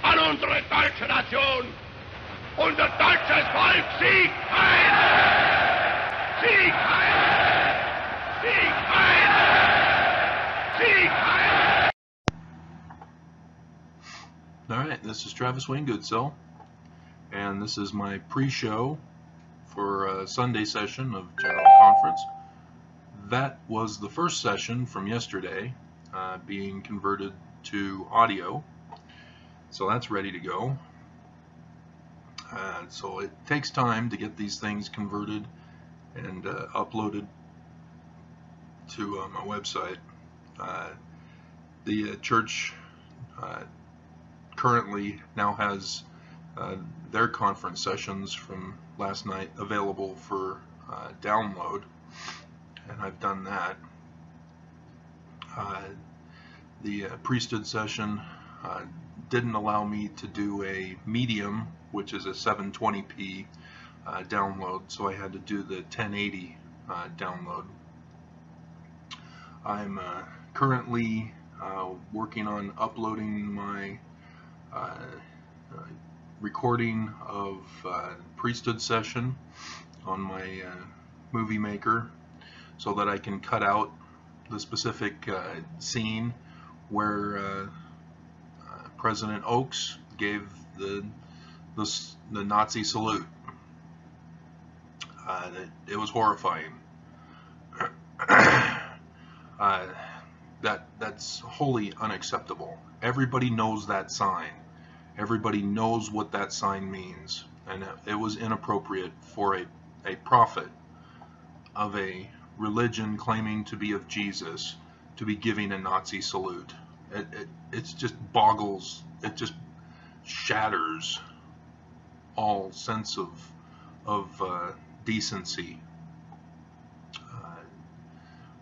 an unsere deutsche Nation. Unser deutsches Volk siegt heil! Sieg heil! Sieg heil! Sieg heil! Alright, this is Travis Wayne Goodsell, and this is my pre-show for a Sunday session of General Conference. That was the first session from yesterday, being converted to audio, so that's ready to go. So it takes time to get these things converted and uploaded to my website. The church currently now has their conference sessions from last night available for download, and I've done that. The priesthood session didn't allow me to do a medium, which is a 720p download, so I had to do the 1080 download. I'm currently working on uploading my recording of priesthood session on my movie maker, so that I can cut out the specific scene where President Oaks gave the Nazi salute. It was horrifying. That's wholly unacceptable. Everybody knows that sign. Everybody knows what that sign means, and it was inappropriate for a prophet of a religion claiming to be of Jesus to be giving a Nazi salute. It just boggles, it just shatters all sense of decency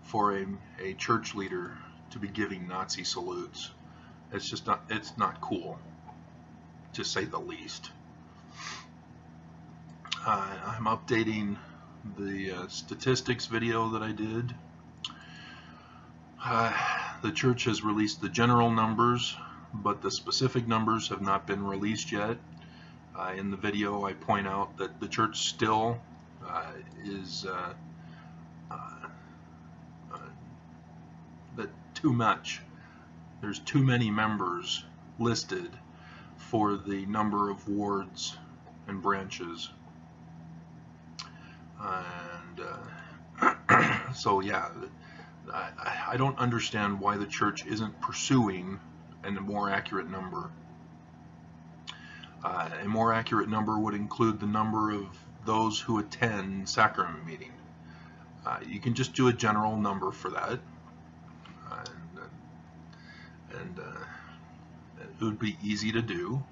for a church leader to be giving Nazi salutes. It's just not, it's not cool, to say the least. I'm updating the statistics video that I did. The church has released the general numbers, but the specific numbers have not been released yet. In the video, I point out that the church still is that too much. There's too many members listed for the number of wards and branches. And so yeah, I don't understand why the church isn't pursuing a more accurate number. A more accurate number would include the number of those who attend sacrament meeting. You can just do a general number for that, and it would be easy to do.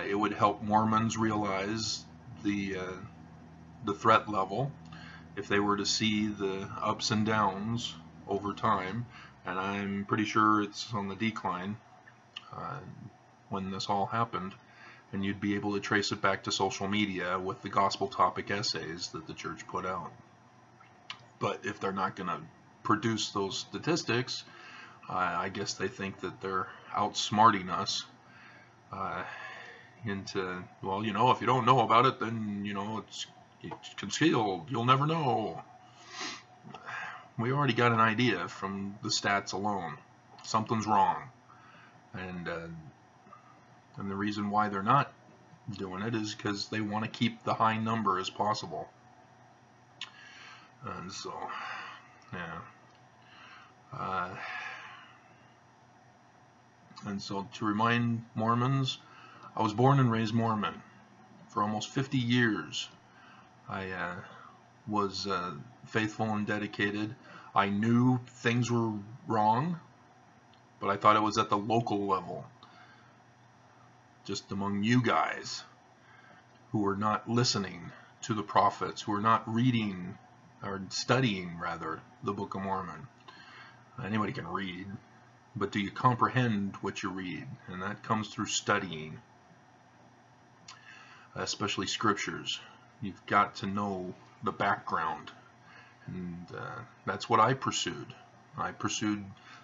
It would help Mormons realize the threat level if they were to see the ups and downs over time, and I'm pretty sure it's on the decline when this all happened, and you'd be able to trace it back to social media with the gospel topic essays that the church put out. But if they're not going to produce those statistics, I guess they think that they're outsmarting us into, well, you know, if you don't know about it, then, you know, it's concealed, you'll never know. We already got an idea from the stats alone. Something's wrong, and the reason why they're not doing it is because they want to keep the high number as possible. And so, yeah. And so, to remind Mormons, I was born and raised Mormon. For almost 50 years, I was faithful and dedicated. I knew things were wrong, but I thought it was at the local level, just among you guys who were not listening to the prophets, who were not reading, or studying rather, the Book of Mormon. Anybody can read, but do you comprehend what you read? And that comes through studying, especially scriptures. You've got to know the background, and that's what I pursued. I pursued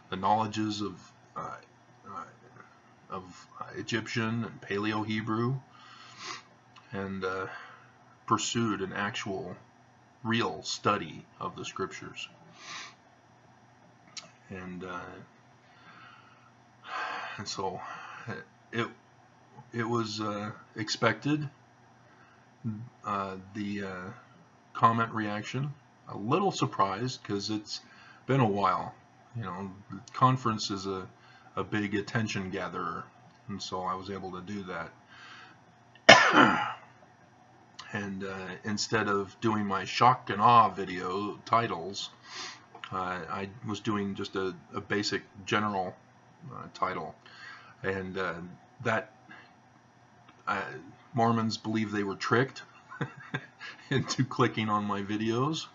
the knowledges of Egyptian and Paleo-Hebrew, and pursued an actual, real study of the scriptures. And so it was expected. The comment reaction, a little surprised because it's been a while. You know, the conference is a big attention gatherer, and so I was able to do that. And instead of doing my shock and awe video titles, I was doing just a basic general title, and that Mormons believe they were tricked into clicking on my videos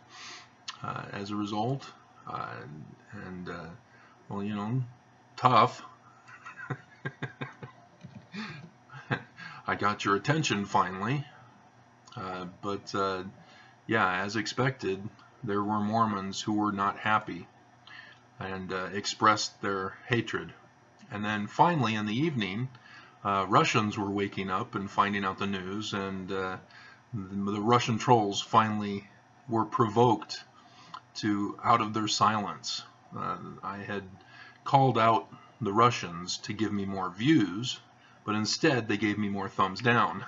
as a result, and well, you know, tough. I got your attention finally, but yeah, as expected, there were Mormons who were not happy and expressed their hatred. And then finally in the evening, Russians were waking up and finding out the news, and the Russian trolls finally were provoked out of their silence. I had called out the Russians to give me more views, but instead they gave me more thumbs down.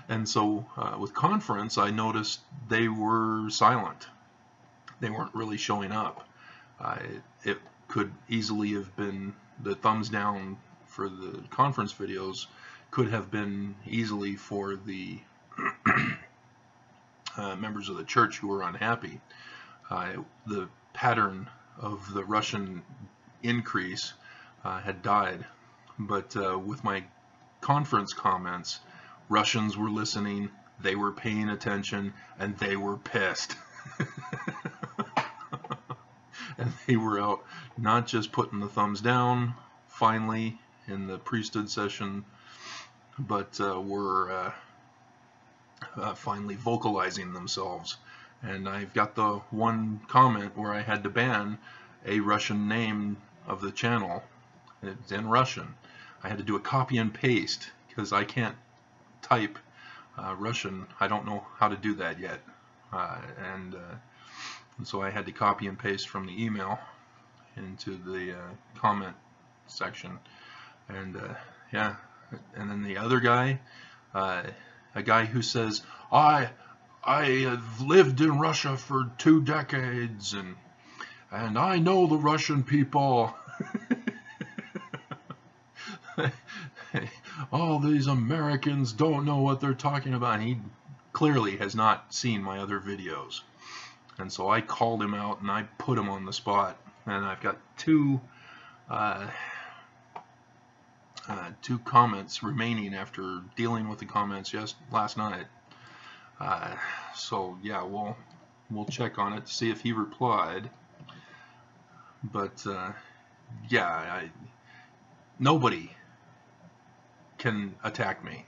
And so with conference, I noticed they were silent. They weren't really showing up. It could easily have been the thumbs down for the conference videos could have been easily for the members of the church who were unhappy. The pattern of the Russian increase had died, but with my conference comments, Russians were listening, they were paying attention, and they were pissed. And they were out not just putting the thumbs down finally in the priesthood session, but were finally vocalizing themselves. And I've got the one comment where I had to ban a Russian name of the channel. It's in Russian. I had to do a copy and paste because I can't type Russian. I don't know how to do that yet. And so I had to copy and paste from the email into the comment section. And yeah, and then the other guy, a guy who says, I have lived in Russia for 2 decades, and I know the Russian people. All these Americans don't know what they're talking about. And he clearly has not seen my other videos. And so I called him out and I put him on the spot. And I've got two comments remaining after dealing with the comments last night. So yeah, we'll check on it to see if he replied. But yeah, nobody can attack me.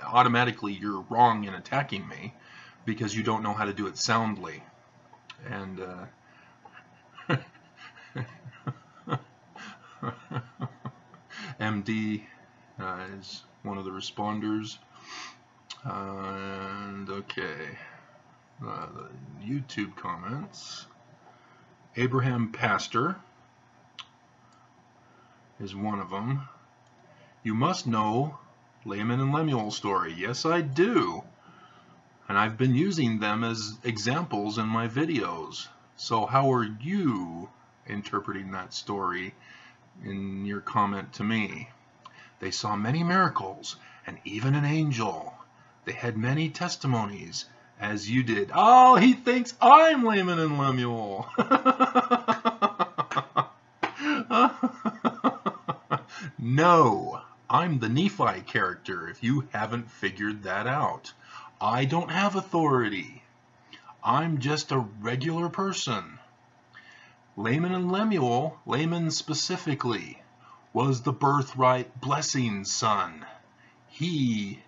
Automatically, you're wrong in attacking me because you don't know how to do it soundly. And MD is one of the responders. And okay, the YouTube comments. Abraham Pastor is one of them. You must know Laman and Lemuel's story. Yes, I do. And I've been using them as examples in my videos. So how are you interpreting that story in your comment to me? They saw many miracles and even an angel. They had many testimonies, as you did. Oh, he thinks I'm Laman and Lemuel. No, I'm the Nephi character, if you haven't figured that out. I don't have authority. I'm just a regular person. Laman and Lemuel, Laman specifically, was the birthright blessing son. He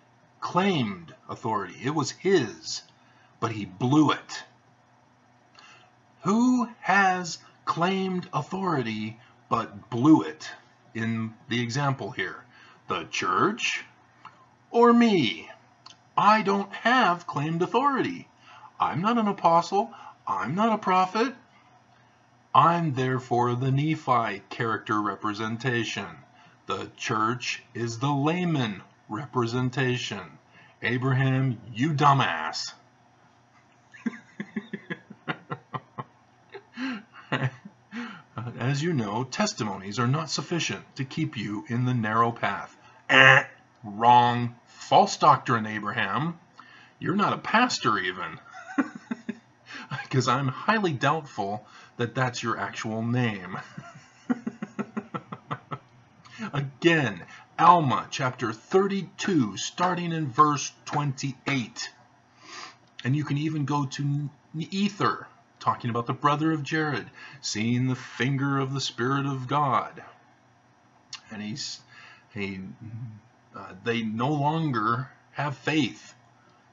claimed authority. It was his, but he blew it. Who has claimed authority but blew it in the example here? The church or me? I don't have claimed authority. I'm not an apostle. I'm not a prophet. I'm therefore the Nephi character representation. The church is the layman representation. Abraham, you dumbass. As you know, testimonies are not sufficient to keep you in the narrow path. Wrong. False doctrine, Abraham. You're not a pastor even. Because I'm highly doubtful that that's your actual name. Again, Alma chapter 32, starting in verse 28. And you can even go to Ether, talking about the brother of Jared, seeing the finger of the Spirit of God. And they no longer have faith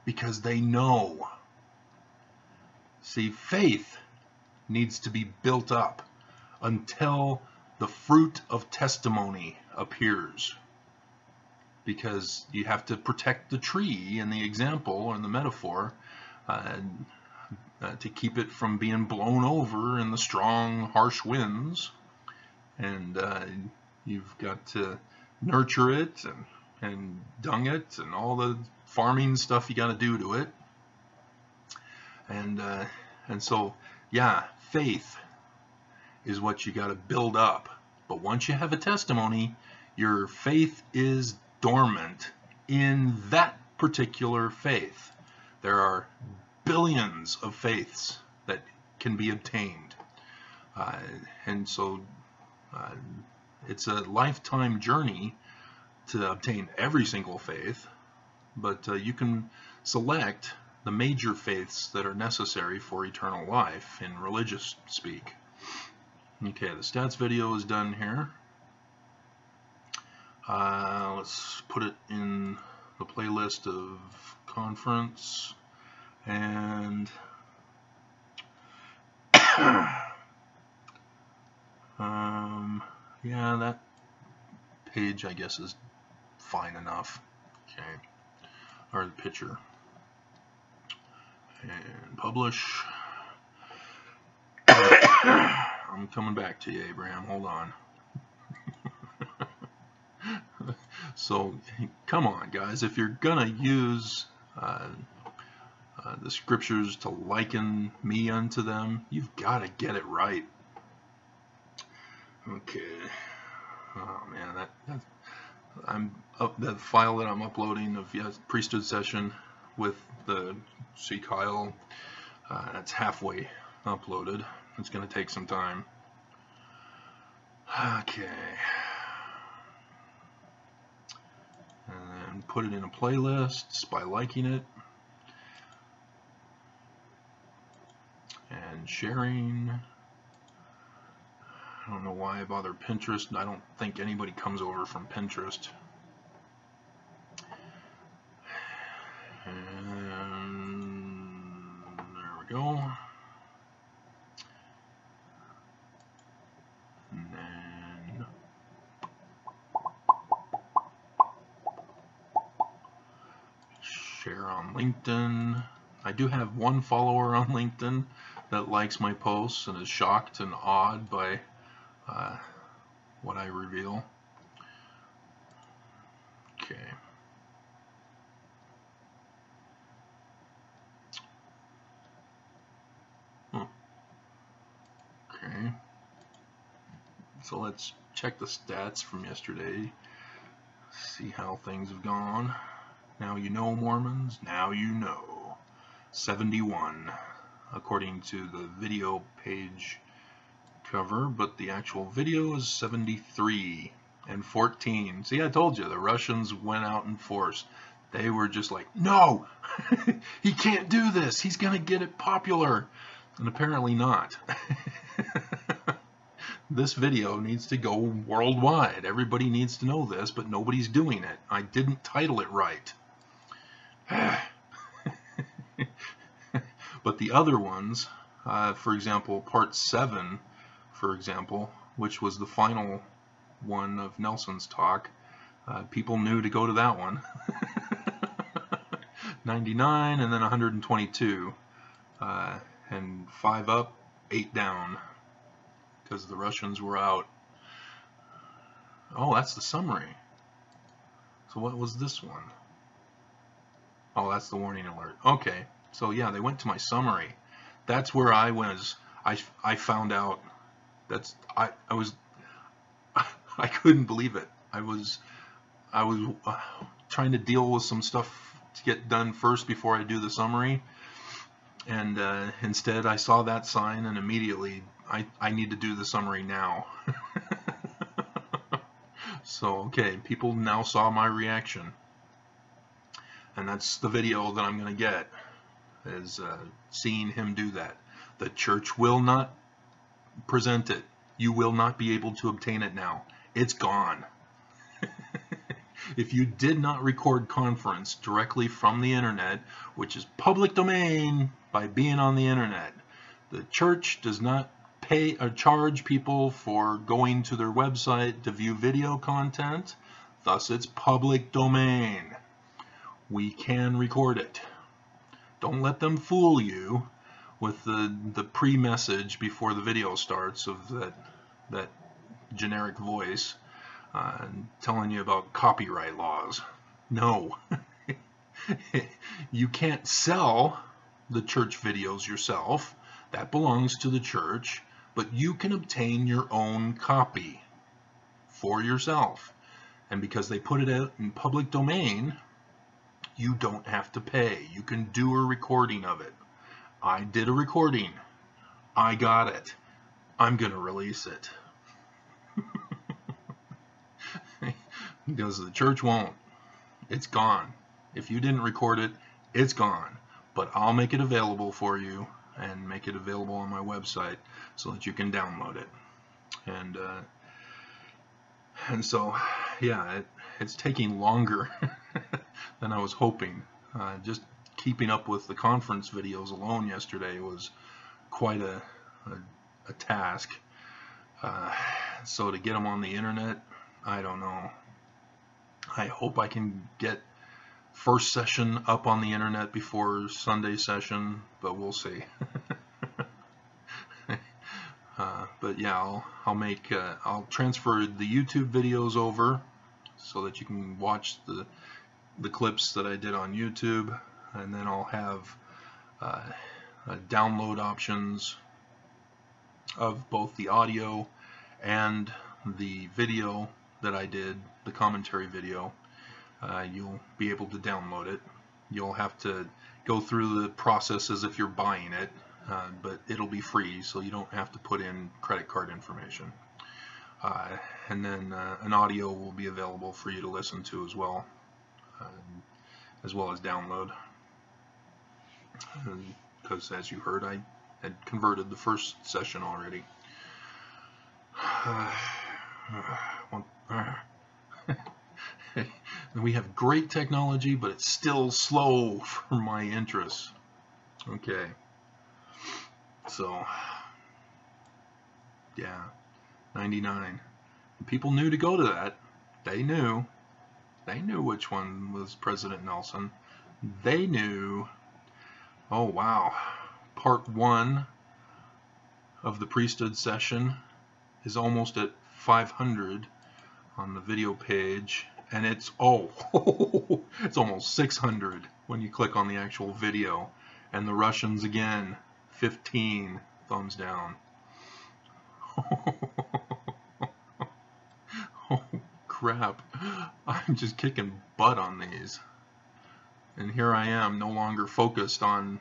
because they know. See, faith needs to be built up until the fruit of testimony appears, because you have to protect the tree in the example or in the metaphor to keep it from being blown over in the strong, harsh winds. And you've got to nurture it and dung it and all the farming stuff you got to do to it. And so, yeah, faith is what you got to build up. But once you have a testimony, your faith is dormant in that particular faith. There are billions of faiths that can be obtained. And so it's a lifetime journey to obtain every single faith, but you can select the major faiths that are necessary for eternal life in religious speak. Okay, the stats video is done here. Let's put it in the playlist of conference, and yeah, that page I guess is fine enough. Okay, or the picture, and publish. I'm coming back to you, Abraham. Hold on. So, come on, guys. If you're gonna use the scriptures to liken me unto them, you've got to get it right. Okay. Oh man, that file that I'm uploading of priesthood session with the Kyle, that's halfway uploaded. It's going to take some time. Okay. And then put it in a playlist by liking it and sharing. I don't know why I bother Pinterest. I don't think anybody comes over from Pinterest. And there we go. And then share on LinkedIn. I do have one follower on LinkedIn that likes my posts and is shocked and awed by what I reveal. Okay. Okay. So let's check the stats from yesterday. See how things have gone. Now you know, Mormons. Now you know. 71, according to the video page cover, but the actual video is 73 and 14. See, I told you, the Russians went out in force. They were just like, no, he can't do this. He's going to get it popular. And apparently not. This video needs to go worldwide. Everybody needs to know this, but nobody's doing it. I didn't title it right. But the other ones, for example, part 7 for example, which was the final one of Nelson's talk, people knew to go to that one. 99 and then 122, and 5 up, 8 down, because the Russians were out. Oh, that's the summary. So what was this one? Oh, that's the warning alert. Okay, so yeah, they went to my summary. That's where I was. I found out. I was I couldn't believe it. I was trying to deal with some stuff to get done first before I do the summary, and instead I saw that sign, and immediately I need to do the summary now. So okay, people now saw my reaction, and that's the video that I'm going to get, is seeing him do that. The church will not present it. You will not be able to obtain it now. It's gone. If you did not record conference directly from the internet, which is public domain by being on the internet, the church does not pay or charge people for going to their website to view video content. Thus, it's public domain. We can record it. Don't let them fool you with the pre-message before the video starts of that generic voice telling you about copyright laws. No. You can't sell the church videos yourself. That belongs to the church, but you can obtain your own copy for yourself. And because they put it out in public domain, you don't have to pay. You can do a recording of it. I did a recording. I got it. I'm going to release it. Because the church won't. It's gone. If you didn't record it, it's gone. But I'll make it available for you and make it available on my website so that you can download it. And so, yeah, it's taking longer than I was hoping. Just keeping up with the conference videos alone yesterday was quite a task. So to get them on the internet, I don't know. I hope I can get first session up on the internet before Sunday session, but we'll see. But yeah, I'll transfer the YouTube videos over so that you can watch the clips that I did on YouTube, and then I'll have download options of both the audio and the video that I did, the commentary video. You'll be able to download it. You'll have to go through the process as if you're buying it, but it'll be free, so you don't have to put in credit card information. And then an audio will be available for you to listen to as well as download. Because as you heard, I had converted the first session already. We have great technology, but it's still slow for my interests. Okay. So, yeah, 99. People knew to go to that. They knew. They knew which one was President Nelson. They knew. Oh, wow. Part 1 of the priesthood session is almost at 500 on the video page, and it's it's almost 600 when you click on the actual video. And the Russians again, 15 thumbs down. Oh crap, I'm just kicking butt on these, and here I am no longer focused on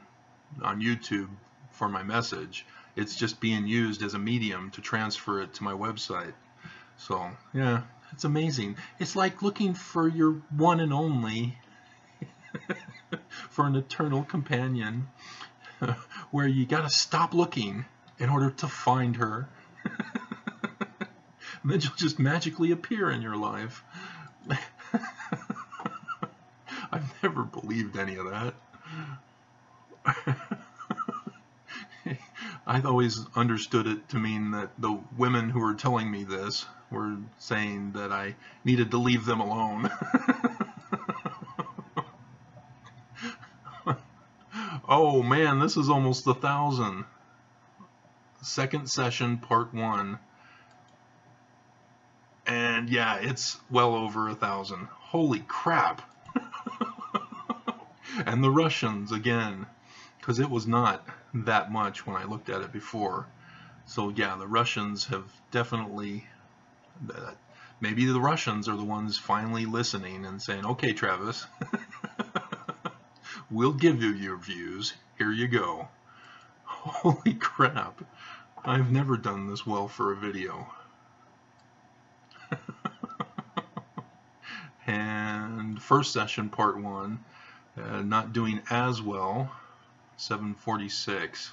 YouTube for my message. It's just being used as a medium to transfer it to my website. So yeah, it's amazing. It's like looking for your one and only for an eternal companion, where you gotta stop looking in order to find her. And then she'll just magically appear in your life. I've never believed any of that. I've always understood it to mean that the women who were telling me this were saying that I needed to leave them alone. Oh man, this is almost 1,000. Second session, part 1. And yeah, it's well over 1,000. Holy crap. And the Russians again, because it was not that much when I looked at it before. So yeah, the Russians have definitely, maybe the Russians are the ones finally listening and saying, okay, Travis, we'll give you your views. Here you go. Holy crap. I've never done this well for a video. And first session, part 1, not doing as well, 746.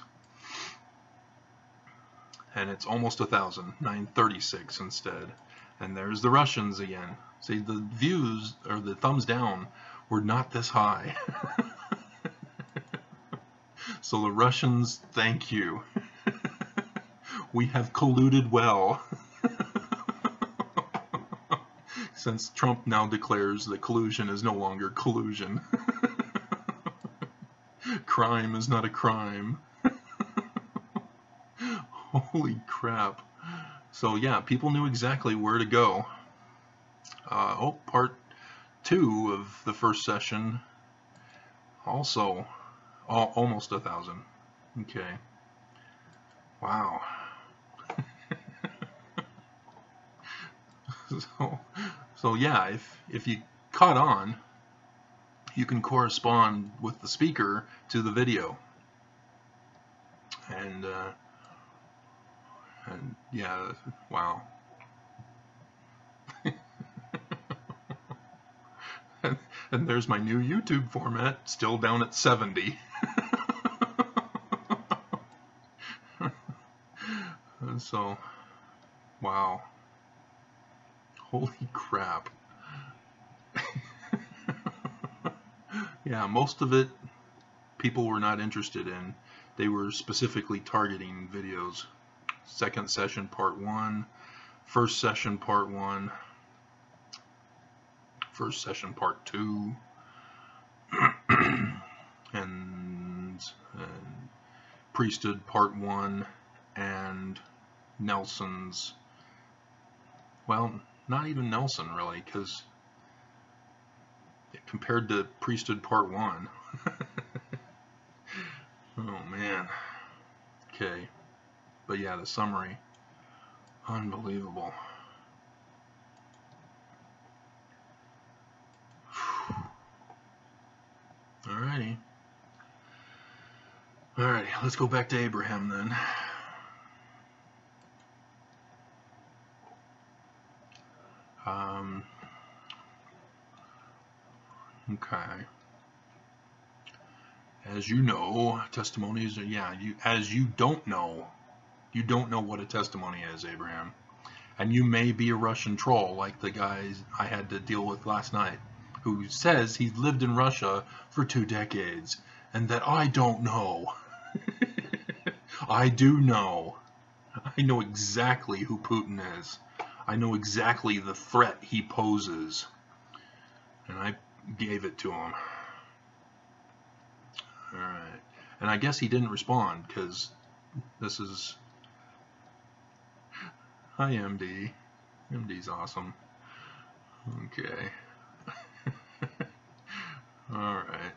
And it's almost 1,000, 936 instead. And there's the Russians again. See, the views, or the thumbs down, were not this high. So the Russians, thank you. We have colluded well. Since Trump now declares that collusion is no longer collusion. Crime is not a crime. Holy crap. So yeah, people knew exactly where to go. Part 2 of the first session, also almost 1,000. Okay. Wow. So yeah, if you caught on, you can correspond with the speaker to the video. And yeah, wow. And there's my new YouTube format, still down at 70. So, wow. Holy crap. Yeah, most of it people were not interested in. They were specifically targeting videos. Second session, part 1. First session, part 1. First session, part 2. and Priesthood, part 1. And Nelson's, well, not even Nelson really, because compared to Priesthood part 1. Oh man. Okay. But yeah, the summary, unbelievable. Alrighty. Alrighty, let's go back to Abraham then. Okay. As you know, testimonies are, yeah, as you don't know what a testimony is, Abraham. And you may be a Russian troll like the guys I had to deal with last night, who says he's lived in Russia for 2 decades, and that I don't know. I do know. I know exactly who Putin is. I know exactly the threat he poses. And I gave it to him. Alright. And I guess he didn't respond, because this is... Hi, MD. MD's awesome. Okay. Alright.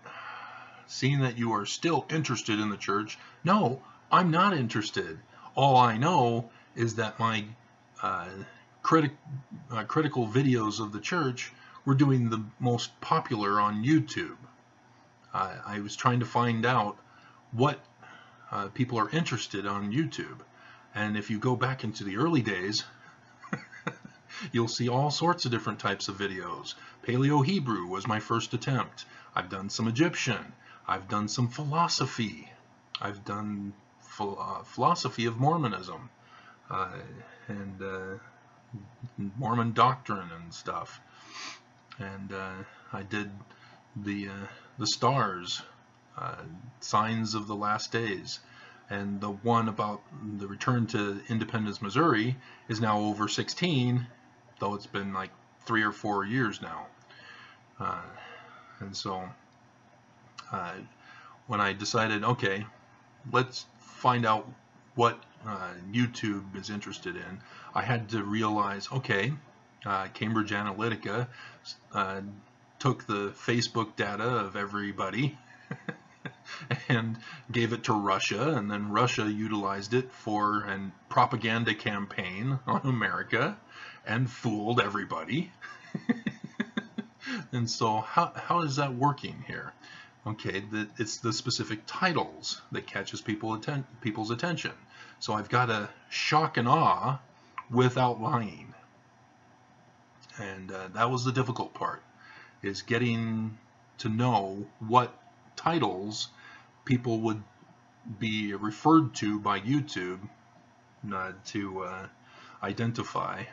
Seeing that you are still interested in the church, no, I'm not interested. All I know is that my critical videos of the church were doing the most popular on YouTube. I was trying to find out what people are interested on YouTube. And if you go back into the early days, you'll see all sorts of different types of videos. Paleo-Hebrew was my first attempt. I've done some Egyptian. I've done some philosophy. I've done philosophy of Mormonism and Mormon doctrine and stuff. And I did the stars, signs of the last days, and the one about the return to Independence, Missouri is now over 16, though it's been like 3 or 4 years now. And so when I decided, okay, let's find out what YouTube is interested in, I had to realize, okay, Cambridge Analytica took the Facebook data of everybody and gave it to Russia, and then Russia utilized it for a propaganda campaign on America and fooled everybody. And so how is that working here? Okay, it's the specific titles that catches people's attention. So I've got to shock and awe without lying. And that was the difficult part, is getting to know what titles people would be referred to by YouTube to identify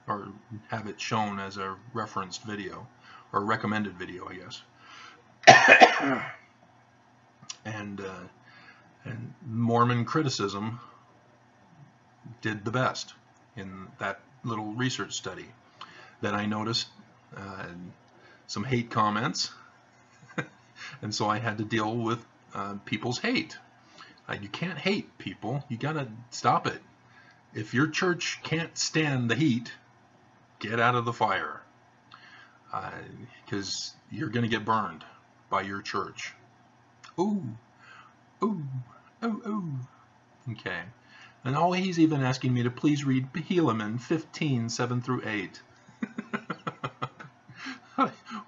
or have it shown as a referenced video or recommended video, I guess. And Mormon criticism did the best in that little research study. Then I noticed some hate comments, and so I had to deal with people's hate. You can't hate people, you gotta stop it. If your church can't stand the heat, get out of the fire, because you're gonna get burned by your church. Ooh, ooh, ooh, ooh. Okay. And he's even asking me to please read Helaman 15, 7 through 8.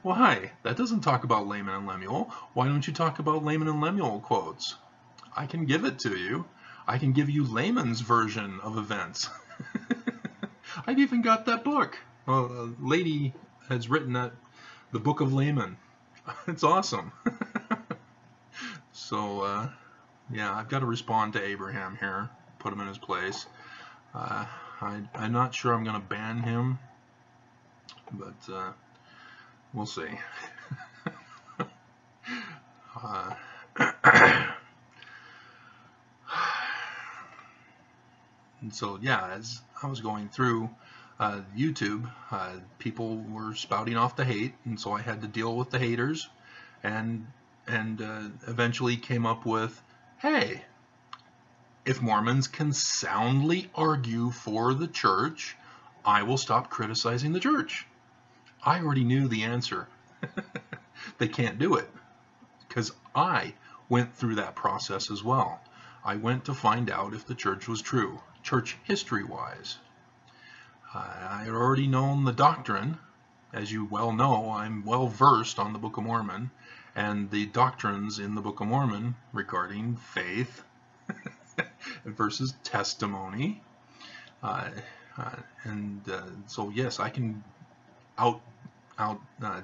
Why? That doesn't talk about Laman and Lemuel. Why don't you talk about Laman and Lemuel quotes? I can give it to you. I can give you Laman's version of events. I've even got that book. A lady has written the Book of Laman. It's awesome. So, yeah, I've got to respond to Abraham here, put him in his place. I'm not sure I'm going to ban him, but we'll see. And so, yeah, as I was going through YouTube, people were spouting off the hate, and so I had to deal with the haters, and eventually came up with, hey, if Mormons can soundly argue for the church, I will stop criticizing the church. I already knew the answer. They can't do it, because I went through that process as well. I went to find out if the church was true, church history-wise. I had already known the doctrine. As you well know, I'm well versed on the Book of Mormon and the doctrines in the Book of Mormon regarding faith versus testimony. So yes, I can out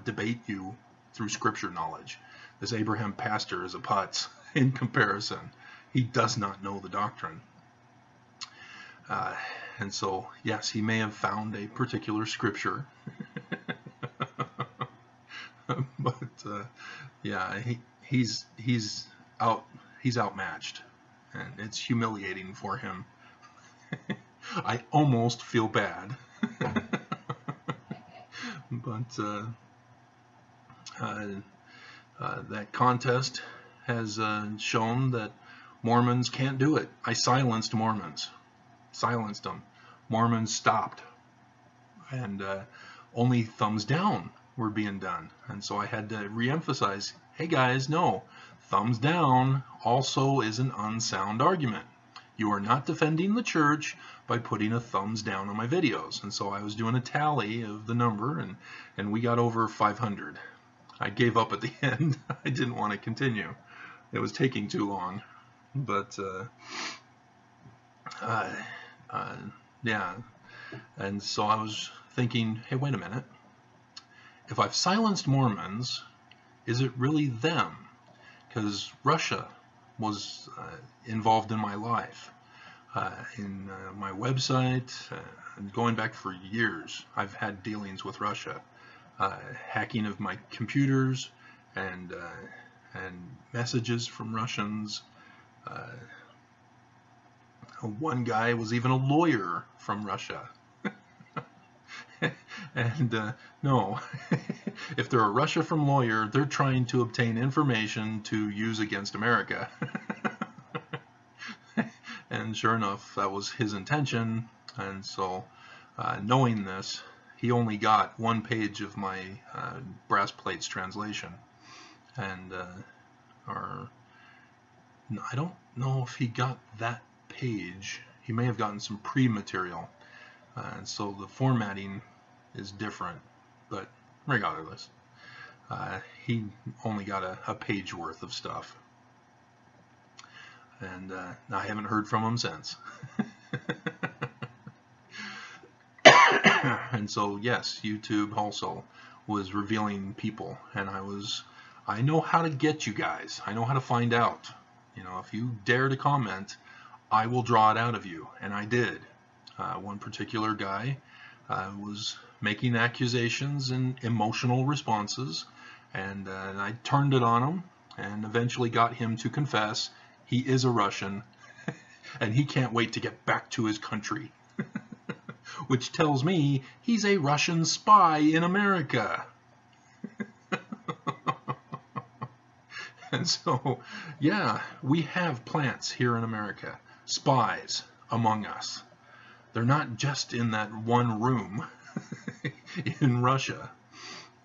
debate you through scripture knowledge. This Abraham pastor is a putz in comparison. He does not know the doctrine. And so, yes, he may have found a particular scripture. But yeah, he's outmatched, and it's humiliating for him. I almost feel bad. But that contest has shown that Mormons can't do it. I silenced Mormons. Silenced them. Mormons stopped. And only thumbs down were being done. And so I had to re-emphasize, hey guys, no, thumbs down also is an unsound argument. You are not defending the church by putting a thumbs down on my videos. And so I was doing a tally of the number, and we got over 500. I gave up at the end. I didn't want to continue. It was taking too long. But yeah. And so I was thinking, hey, wait a minute. If I've silenced Mormons, is it really them? Because Russia was involved in my life. In my website, going back for years, I've had dealings with Russia. Hacking of my computers and messages from Russians, One guy was even a lawyer from Russia. And no, if they're a Russia from lawyer, they're trying to obtain information to use against America. And sure enough, that was his intention. And so, knowing this, he only got 1 page of my brass plates translation. And I don't know if he got that page. He may have gotten some pre-material. And so the formatting is different. But regardless, he only got a page worth of stuff. And I haven't heard from him since. And so, yes, YouTube also was revealing people, and I know how to get you guys. I know how to find out. You know, if you dare to comment, I will draw it out of you, and I did. One particular guy was making accusations and emotional responses, and I turned it on him, and eventually got him to confess he is a Russian, and he can't wait to get back to his country. Which tells me he's a Russian spy in America. And so, yeah, we have plants here in America, spies among us. They're not just in that one room in Russia.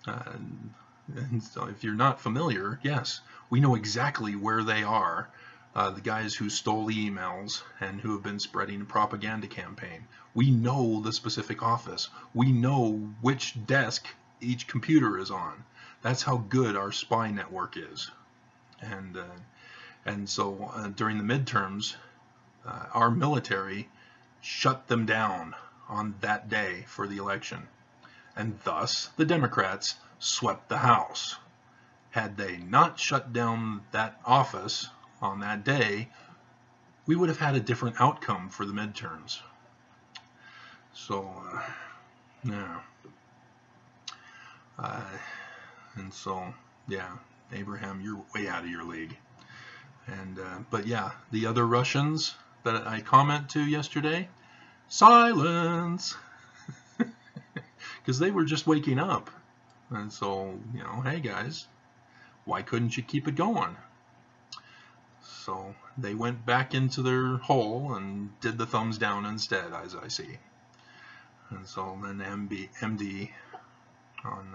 And so if you're not familiar, yes, we know exactly where they are. The guys who stole the emails and who have been spreading a propaganda campaign. We know the specific office. We know which desk each computer is on. That's how good our spy network is. And so during the midterms, our military shut them down on that day for the election. And thus, the Democrats swept the House. Had they not shut down that office on that day, we would have had a different outcome for the midterms. So, yeah. And so, yeah, Abraham, you're way out of your league. And but yeah, the other Russians that I commented to yesterday, silence, because they were just waking up. And so, you know, hey guys, why couldn't you keep it going? So they went back into their hole and did the thumbs down instead, as I see. And so then MD on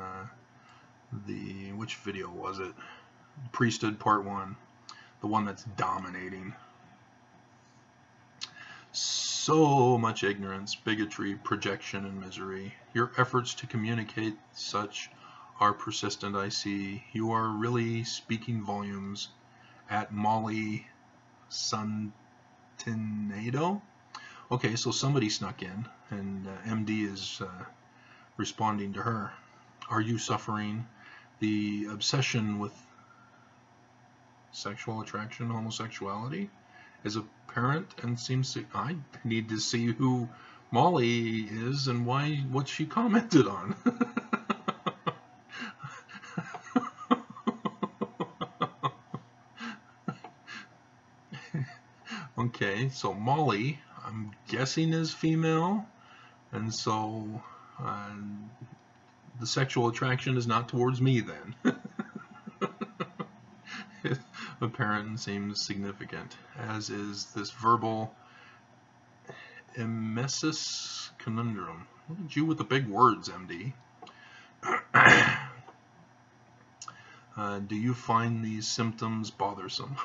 which video was it? Priesthood Part 1, the one that's dominating. So much ignorance, bigotry, projection, and misery. Your efforts to communicate such are persistent, I see. You are really speaking volumes. At Molly Santinado. Okay, so somebody snuck in, and MD is responding to her. Are you suffering the obsession with sexual attraction, homosexuality? Is apparent and seems to... I need to see who Molly is and what she commented on. Okay, so Molly, I'm guessing is female, and so the sexual attraction is not towards me then. Apparent seems significant, as is this verbal emesis conundrum. Look at you with the big words, MD. Do you find these symptoms bothersome?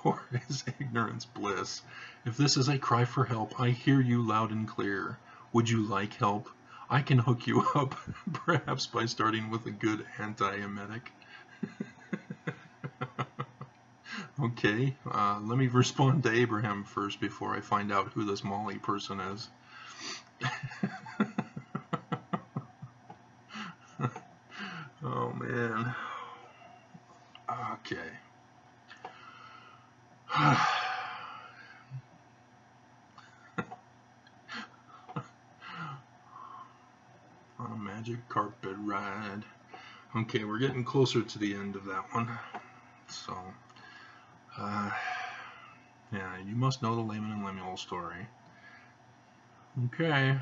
Or is ignorance bliss? If this is a cry for help, I hear you loud and clear. Would you like help? I can hook you up, perhaps by starting with a good anti-emetic. Okay, let me respond to Abraham first before I find out who this Molly person is. Oh man. Okay. On a magic carpet ride. Okay, we're getting closer to the end of that one. So, Yeah, you must know the Laman and Lemuel story. Okay.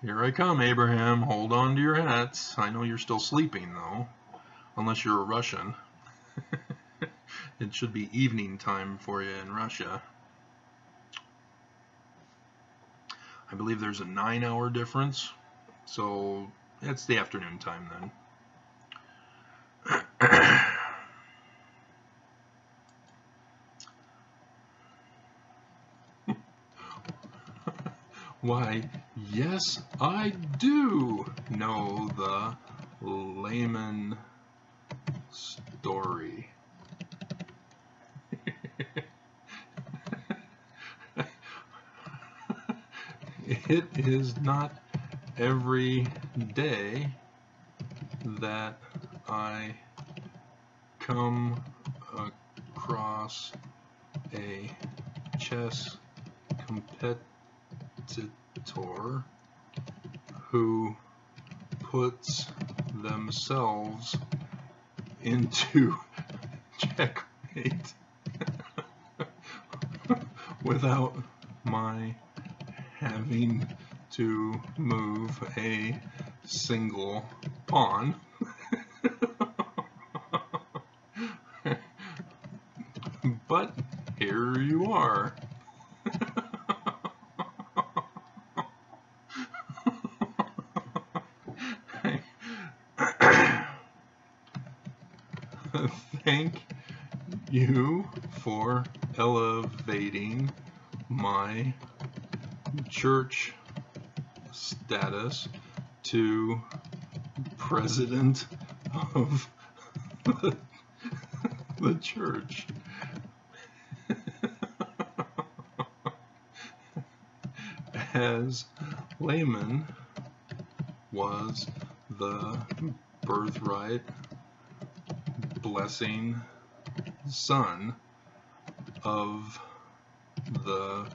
Here I come, Abraham. Hold on to your hats. I know you're still sleeping, though. Unless you're a Russian. It should be evening time for you in Russia. I believe there's a 9-hour difference. So it's the afternoon time then. Why, yes, I do know the Laman story. It is not every day that I come across a chess competitor who puts themselves into checkmate without my having to move a single pawn. But here you are. Thank you for elevating my church status to president of the church. As Laman was the birthright blessing son of the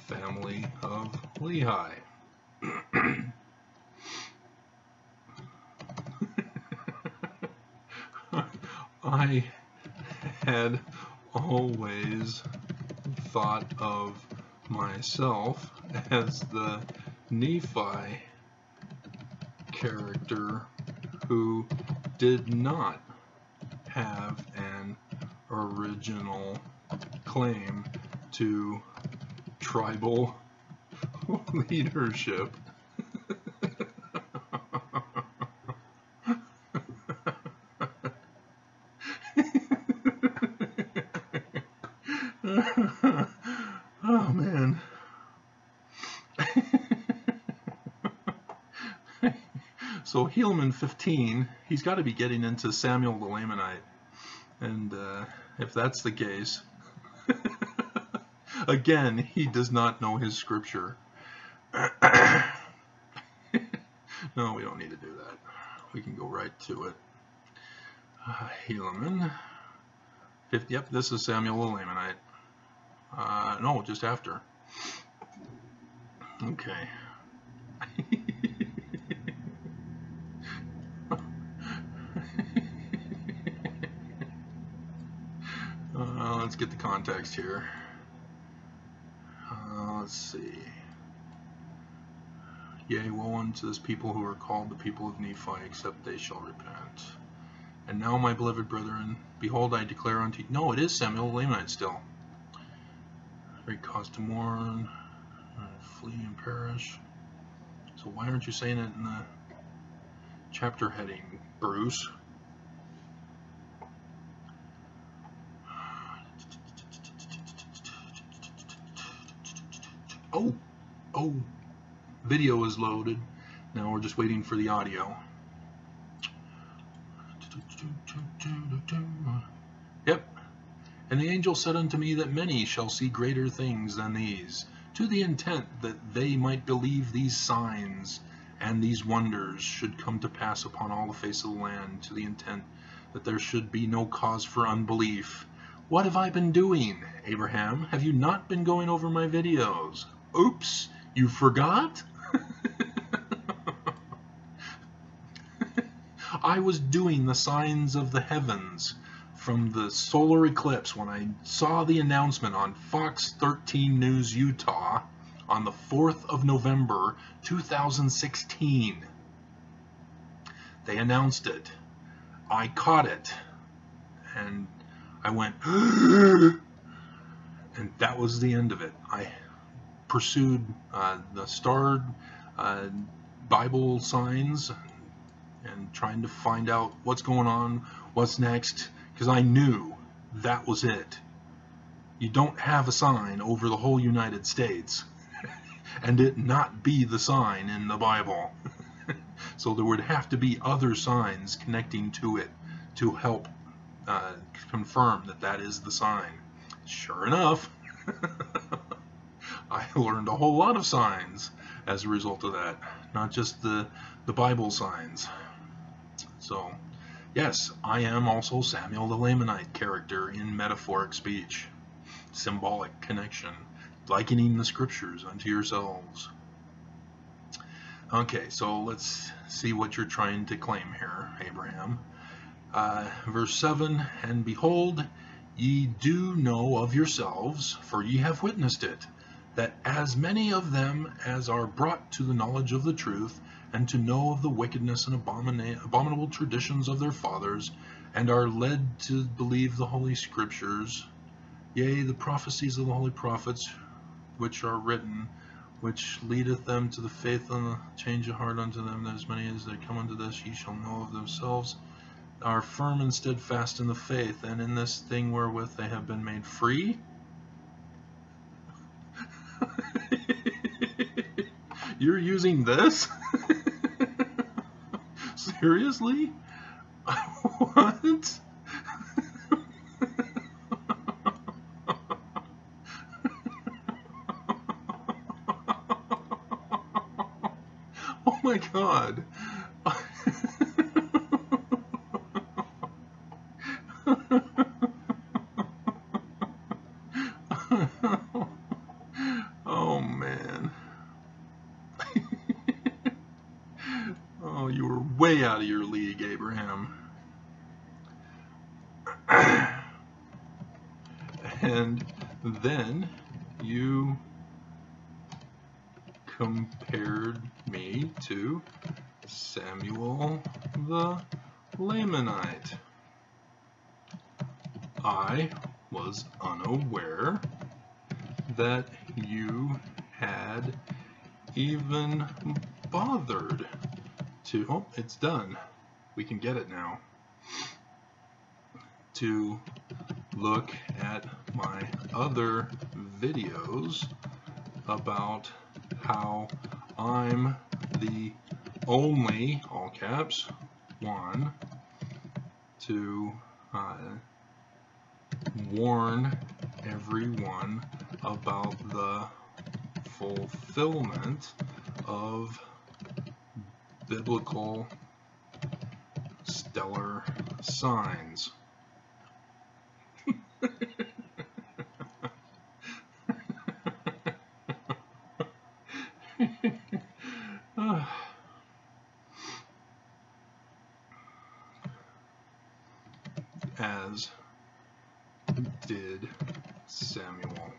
family of Lehi. I had always thought of myself as the Nephi character who did not have an original claim to tribal leadership. Oh man. So Helaman 15, he's got to be getting into Samuel the Lamanite. And if that's the case, again, he does not know his scripture. No, we don't need to do that. We can go right to it. Helaman 50, yep, this is Samuel the Lamanite. No, just after. Okay. Let's get the context here. Let's see. Yea, woe unto this people who are called the people of Nephi, except they shall repent. And now, my beloved brethren, behold, I declare unto you... No, it is Samuel the Lamanite still. Great cause to mourn, flee and perish. So why aren't you saying it in the chapter heading, Bruce? Oh, video is loaded. Now we're just waiting for the audio. Yep. And the angel said unto me that many shall see greater things than these, to the intent that they might believe these signs and these wonders should come to pass upon all the face of the land, to the intent that there should be no cause for unbelief. What have I been doing, Abraham? Have you not been going over my videos? Oops, you forgot? I was doing the signs of the heavens from the solar eclipse when I saw the announcement on Fox 13 News Utah on the 4th of November 2016. They announced it. I caught it. And I went, and that was the end of it. I pursued the starred Bible signs and trying to find out what's going on, what's next, because I knew that was it. You don't have a sign over the whole United States and it not be the sign in the Bible. So there would have to be other signs connecting to it to help confirm that that is the sign. Sure enough, I learned a whole lot of signs as a result of that, not just the Bible signs. So, yes, I am also Samuel the Lamanite character in metaphoric speech, symbolic connection, likening the scriptures unto yourselves. Okay, so let's see what you're trying to claim here, Abraham. Verse 7, and behold, ye do know of yourselves, for ye have witnessed it, that as many of them as are brought to the knowledge of the truth, and to know of the wickedness and abominable traditions of their fathers, and are led to believe the holy scriptures, yea, the prophecies of the holy prophets, which are written, which leadeth them to the faith and the change of heart unto them, that as many as they come unto this, ye shall know of themselves, are firm and steadfast in the faith, and in this thing wherewith they have been made free. You're using this? Seriously? What? Oh my God. Oh man. Oh, you were way out of your league, Abraham. And then you compared me to Samuel the Lamanite. I was unaware that you had even bothered to, oh, it's done. We can get it now. To look at my other videos about how I'm the only, all caps, one to warn everyone about the fulfillment of biblical stellar signs. As did Samuel.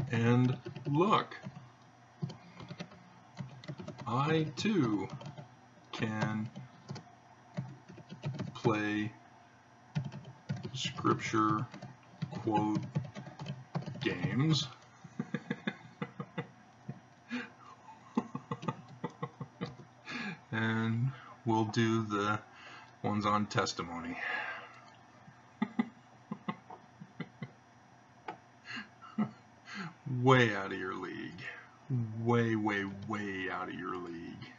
And look, I too can play scripture quote games. And we'll do the ones on testimony. Way out of your league. Way, way, way out of your league.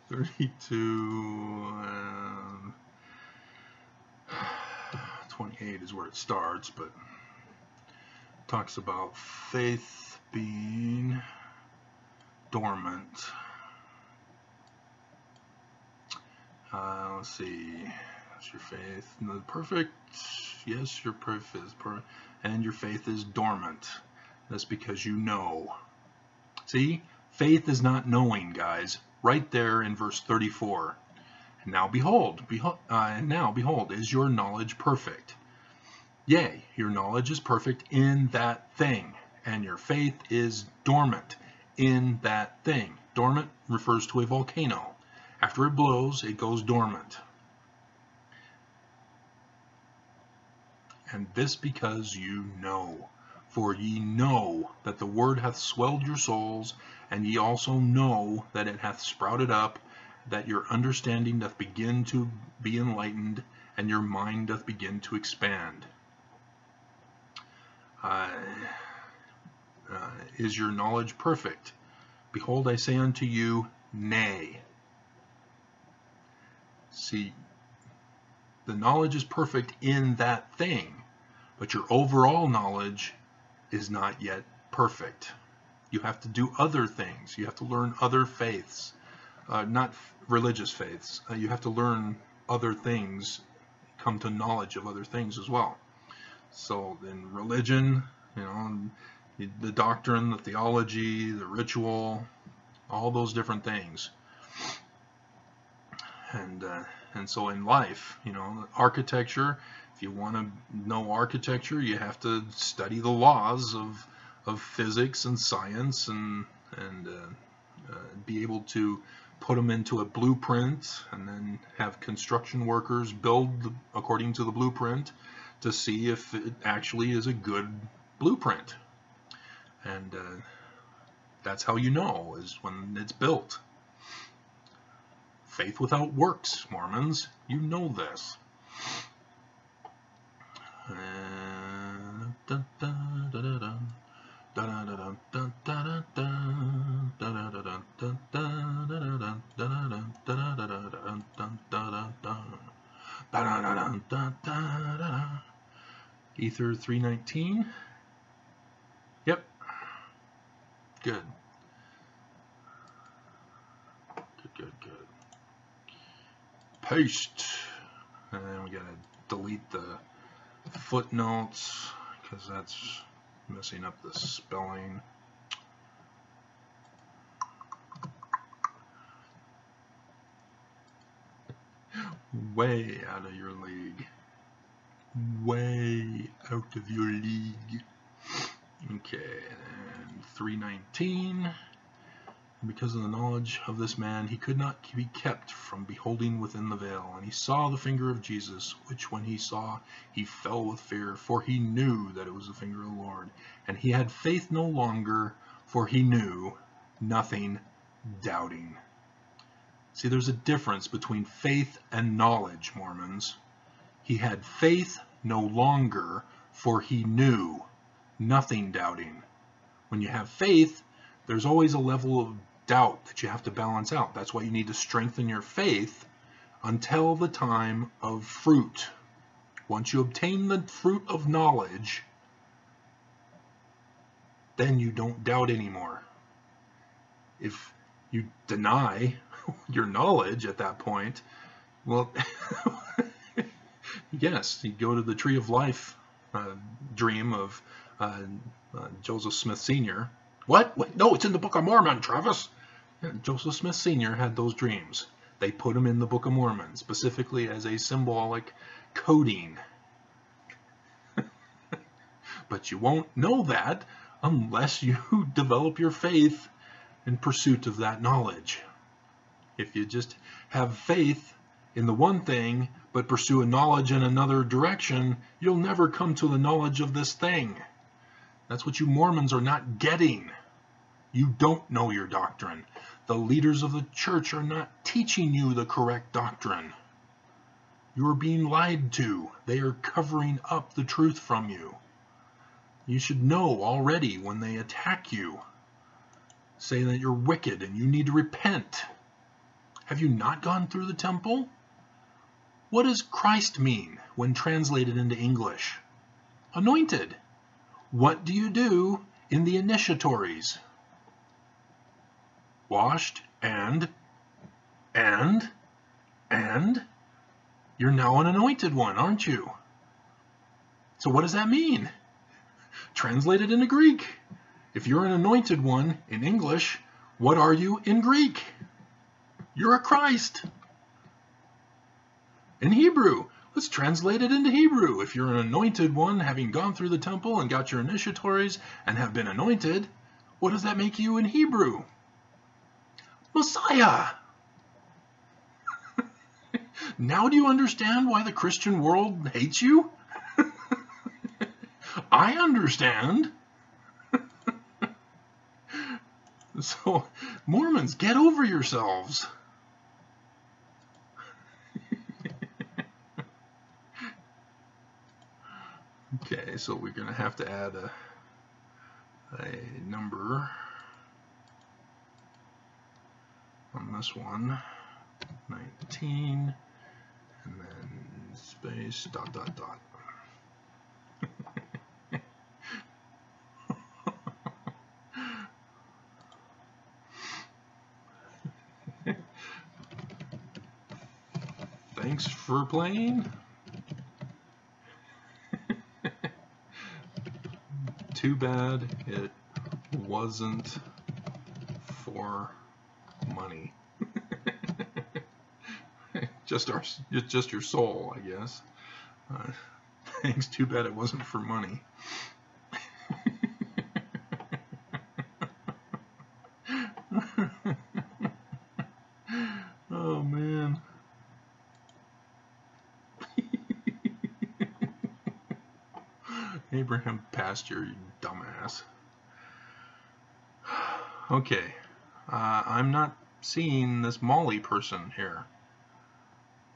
32, 28 is where it starts, but talks about faith being dormant. Let's see. That's your faith. No, perfect. Yes, your faith is perfect. And your faith is dormant. That's because you know. See? Faith is not knowing, guys. Right there in verse 34. And now behold, is your knowledge perfect? Yea, your knowledge is perfect in that thing, and your faith is dormant in that thing. Dormant refers to a volcano. After it blows, it goes dormant. And this because you know. For ye know that the word hath swelled your souls, and ye also know that it hath sprouted up, that your understanding doth begin to be enlightened, and your mind doth begin to expand. Is your knowledge perfect? Behold, I say unto you, nay. See, the knowledge is perfect in that thing, but your overall knowledge is not yet perfect. You have to do other things. You have to learn other faiths, not religious faiths. You have to learn other things, come to knowledge of other things as well. So in religion, you know, the doctrine, the theology, the ritual, all those different things. And so in life, you know, architecture, if you want to know architecture, you have to study the laws of physics and science and be able to put them into a blueprint, and then have construction workers build according to the blueprint to see if it actually is a good blueprint. And that's how you know, is when it's built. Faith without works, Mormons. You know this. Ether 319. Yep. Good. Good. Paste. And then we gotta delete the footnotes because that's messing up the spelling. Way out of your league. Way out of your league. Okay, and 319. Because of the knowledge of this man, he could not be kept from beholding within the veil. And he saw the finger of Jesus, which when he saw, he fell with fear, for he knew that it was the finger of the Lord. And he had faith no longer, for he knew nothing, doubting. See, there's a difference between faith and knowledge, Mormons. He had faith no longer, for he knew, nothing, doubting. When you have faith, there's always a level of doubt that you have to balance out. That's why you need to strengthen your faith until the time of fruit. Once you obtain the fruit of knowledge, then you don't doubt anymore. If you deny your knowledge at that point, well, yes, you go to the tree of life dream of Joseph Smith Sr. What? No, it's in the Book of Mormon, Travis. Yeah, Joseph Smith Sr. had those dreams. They put them in the Book of Mormon, specifically as a symbolic coding. But you won't know that unless you develop your faith in pursuit of that knowledge. If you just have faith in the one thing, but pursue a knowledge in another direction, you'll never come to the knowledge of this thing. That's what you Mormons are not getting. You don't know your doctrine. The leaders of the church are not teaching you the correct doctrine. You are being lied to. They are covering up the truth from you. You should know already when they attack you, saying that you're wicked and you need to repent. Have you not gone through the temple? What does Christ mean when translated into English? Anointed. What do you do in the initiatories? Washed and You're now an anointed one, aren't you? So what does that mean? Translated into Greek. If you're an anointed one in English, what are you in Greek? You're a Christ. In Hebrew, let's translate it into Hebrew. If you're an anointed one, having gone through the temple and got your initiatories and have been anointed, what does that make you in Hebrew? Messiah. Now do you understand why the Christian world hates you? I understand. So, Mormons, get over yourselves. Okay, so we're going to have to add a number on this one, 19, and then space, ... Thanks for playing. Too bad it wasn't for money. just your soul, I guess. Thanks. Too bad it wasn't for money. Oh man. Abraham Pasture, you dumbass. Okay, I'm not seeing this Molly person here.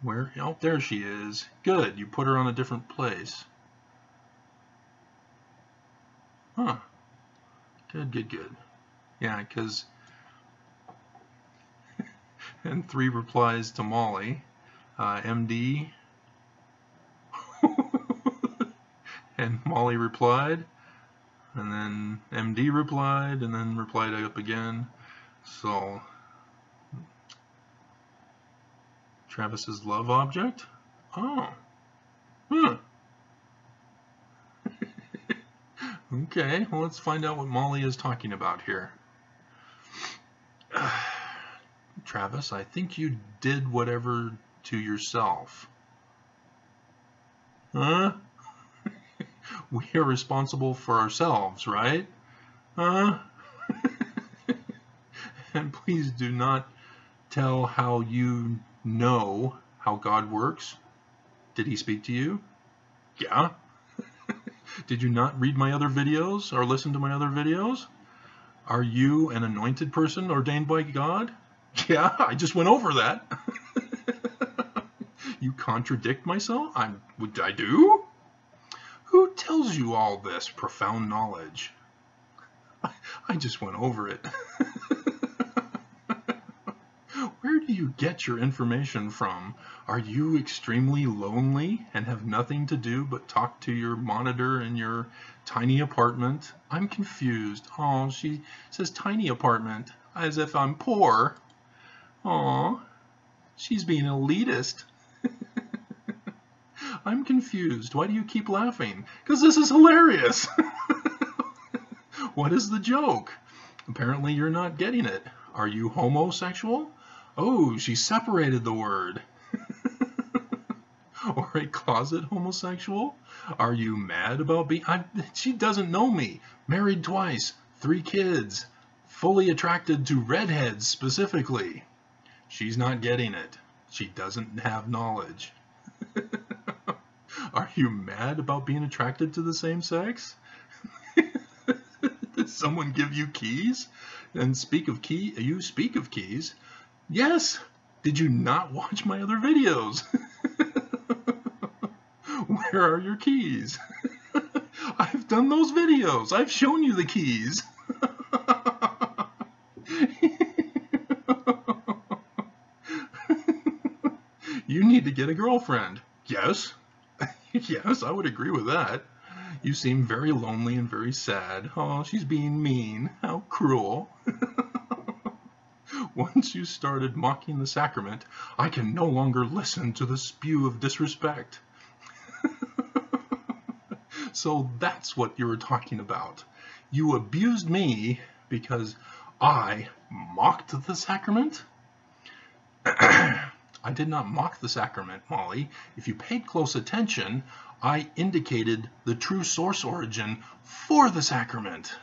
Where? Oh, there she is. Good, you put her on a different place. Huh. Good. Yeah, because... and 3 replies to Molly. MD... and Molly replied, and then MD replied, and then replied up again. So, Travis's love object? Oh. Huh. Okay, well, let's find out what Molly is talking about here. Travis, I think you did whatever to yourself. Huh? We are responsible for ourselves, right? And please do not tell how you know how God works. Did he speak to you? Yeah. Did you not read my other videos or listen to my other videos? Are you an anointed person ordained by God? Yeah, I just went over that. You contradict myself? I do? Who tells you all this profound knowledge? I just went over it. Where do you get your information from? Are you extremely lonely and have nothing to do but talk to your monitor in your tiny apartment? I'm confused. Oh, she says tiny apartment, as if I'm poor. Aw, she's being elitist. I'm confused. Why do you keep laughing? Because this is hilarious. What is the joke? Apparently you're not getting it. Are you homosexual? Oh, she separated the word. Or a closet homosexual? Are you mad about being... She doesn't know me. Married twice. 3 kids. Fully attracted to redheads specifically. She's not getting it. She doesn't have knowledge. Are you mad about being attracted to the same sex? Did someone give you keys? And you speak of keys. Yes. Did you not watch my other videos? Where are your keys? I've done those videos. I've shown you the keys. You need to get a girlfriend. Yes. Yes, I would agree with that. You seem very lonely and very sad. Oh, she's being mean. How cruel. Once you started mocking the sacrament, I can no longer listen to the spew of disrespect. So that's what you were talking about. You abused me because I mocked the sacrament? I did not mock the sacrament, Molly. If you paid close attention, I indicated the true source origin for the sacrament.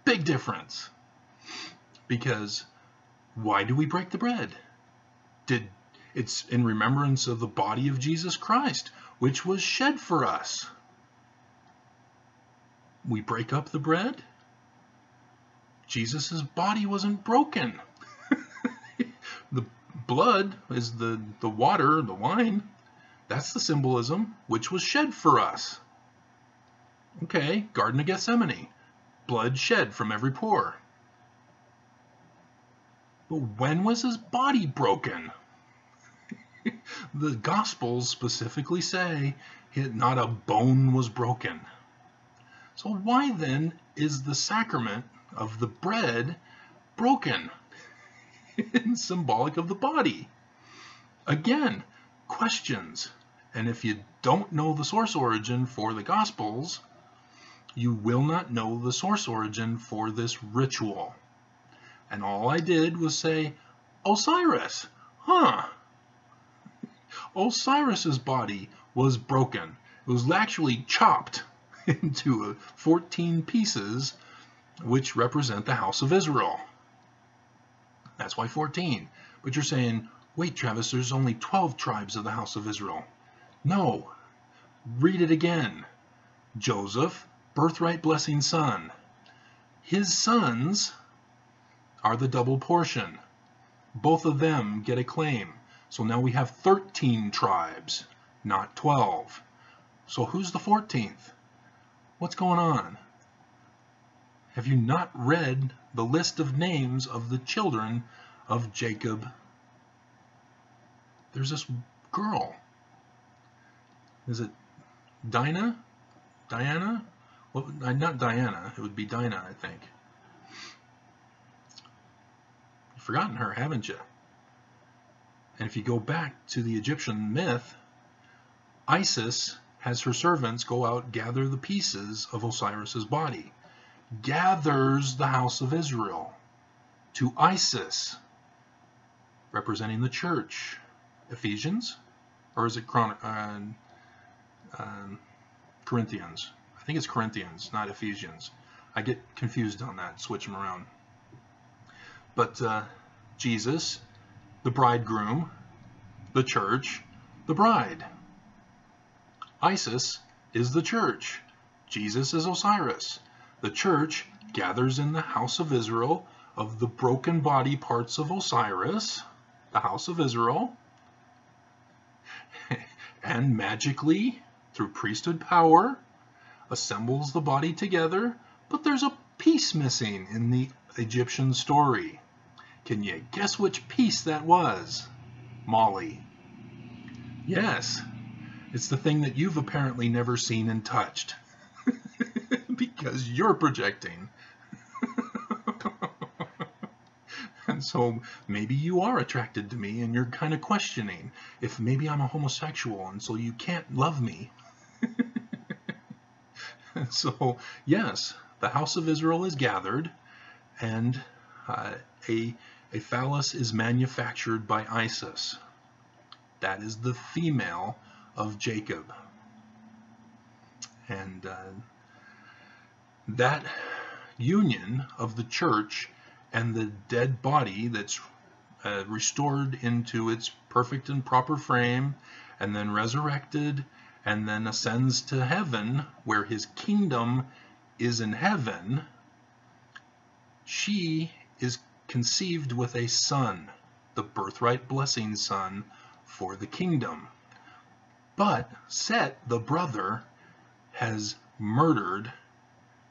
Big difference. Because why do we break the bread? It's in remembrance of the body of Jesus Christ, which was shed for us. We break up the bread. Jesus' body wasn't broken. The blood is the water, the wine. That's the symbolism, which was shed for us. Okay, Garden of Gethsemane. Blood shed from every pore. But when was his body broken? The Gospels specifically say not a bone was broken. So why then is the sacrament of the bread broken? It's symbolic of the body. Again, questions. And if you don't know the source origin for the Gospels, you will not know the source origin for this ritual. And all I did was say, Osiris, huh? Osiris's body was broken. It was actually chopped into 14 pieces, which represent the house of Israel. That's why 14. But you're saying, wait, Travis, there's only 12 tribes of the house of Israel. No. Read it again. Joseph, birthright blessing son. His sons are the double portion. Both of them get a claim. So now we have 13 tribes, not 12. So who's the 14th? What's going on? Have you not read the list of names of the children of Jacob? There's this girl. Is it Dinah? Diana? Well, not Diana. It would be Dinah, I think. You've forgotten her, haven't you? And if you go back to the Egyptian myth, Isis has her servants go out, gather the pieces of Osiris's body. Gathers the house of Israel to Isis, representing the church. Ephesians? Or is it Corinthians? I think it's Corinthians, not Ephesians. I get confused on that, switch them around. But Jesus, the bridegroom, the church, the bride. Isis is the church. Jesus is Osiris. The church gathers in the house of Israel of the broken body parts of Osiris, the house of Israel, and magically, through priesthood power, assembles the body together, but there's a piece missing in the Egyptian story. Can you guess which piece that was, Molly? Yes, it's the thing that you've apparently never seen and touched. Because you're projecting. And so maybe you are attracted to me and you're kind of questioning if maybe I'm a homosexual and so you can't love me. And so, yes, the house of Israel is gathered and a phallus is manufactured by Isis. That is the female of Jacob. And that union of the church and the dead body that's restored into its perfect and proper frame, and then resurrected, and then ascends to heaven, where his kingdom is in heaven, she is conceived with a son, the birthright blessing son for the kingdom. But Set, the brother, has murdered